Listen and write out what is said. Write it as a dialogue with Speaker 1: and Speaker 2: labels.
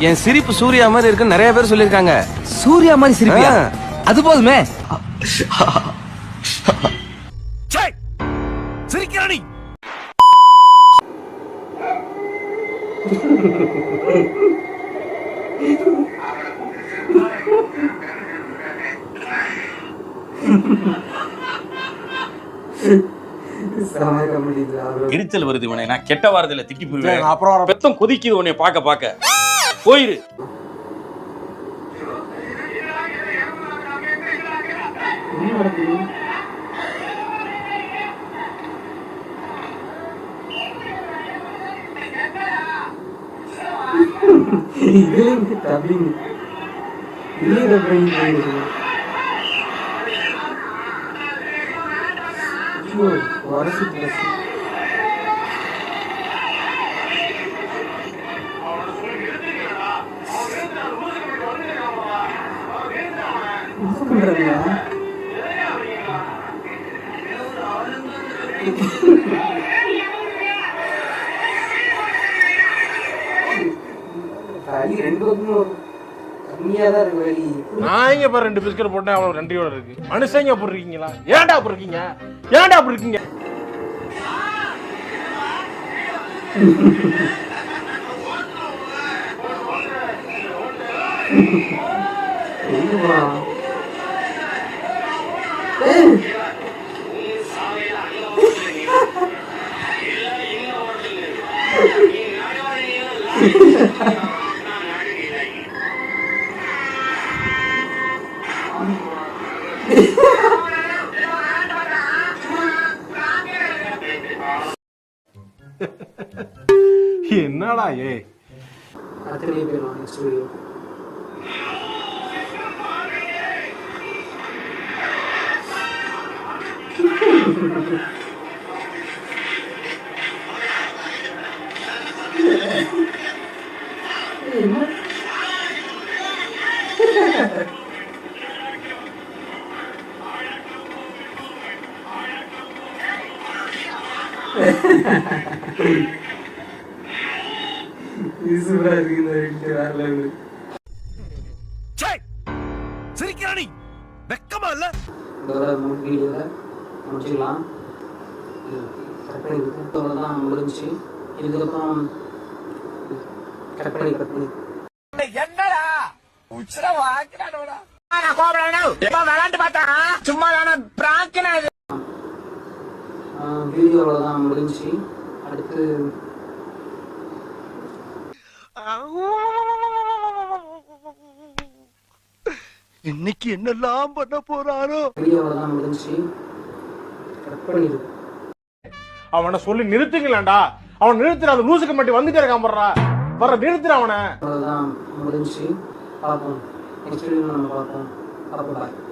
Speaker 1: என் சிரிப்பு சூர்யா மாதிரி இருக்குன்னு நிறைய பேர் சொல்லிருக்காங்க.
Speaker 2: சூர்யா மாதிரி சிரிப்பியா? அது போதுமே.
Speaker 1: சிரிக்கிறானி.
Speaker 3: எரிச்சல் வருது உனே, நான் கெட்ட வாரத்துல திட்டி போயிருவேன். அப்புறம் பெத்தம் கொதிக்குது உன்னை பாக்க போயிரு.
Speaker 4: நான் இங்க பாரு 2 பிஸ்கட் போட்டேன், அவ்வளவு நன்றியோட இருக்கு. மனுஷங்க அப்படி இருக்கீங்களா? ஏன்டா அப்படி இருக்கீங்க? ஏன்டா அப்படி இருக்கீங்க? என்னடா அத்தனை பேர் ஸ்டுடியோ
Speaker 1: சிரிக்கிறானி. வெக்கமா இல்ல?
Speaker 5: முடிச்சுக்கலாம். கற்பனை முடிஞ்சு இதுக்கப்புறம் கற்பனை
Speaker 1: என்னடா உச்சர வாக்குறானோடா.
Speaker 5: விளையாண்டு பார்த்தா சும்மா வீடியோவில் தான் முடிஞ்சு. அடுத்து
Speaker 1: இன்னைக்கு என்னெல்லாம் பண்ண போறாரோ.
Speaker 5: வீடியோவில் தான் முடிஞ்சு. கற்பனை
Speaker 4: அவனை சொல்லி நிறுத்துங்களேன்டா. அவன் நிறுத்துற, அந்த லூசுக்கு மட்டும் வந்துட்டே இருக்கான். வர்ற நிறுத்துற அவனை.
Speaker 5: முடிஞ்சு. பார்ப்போம். நெக்ஸ்ட் வீடியோ நம்ம பார்ப்போம்.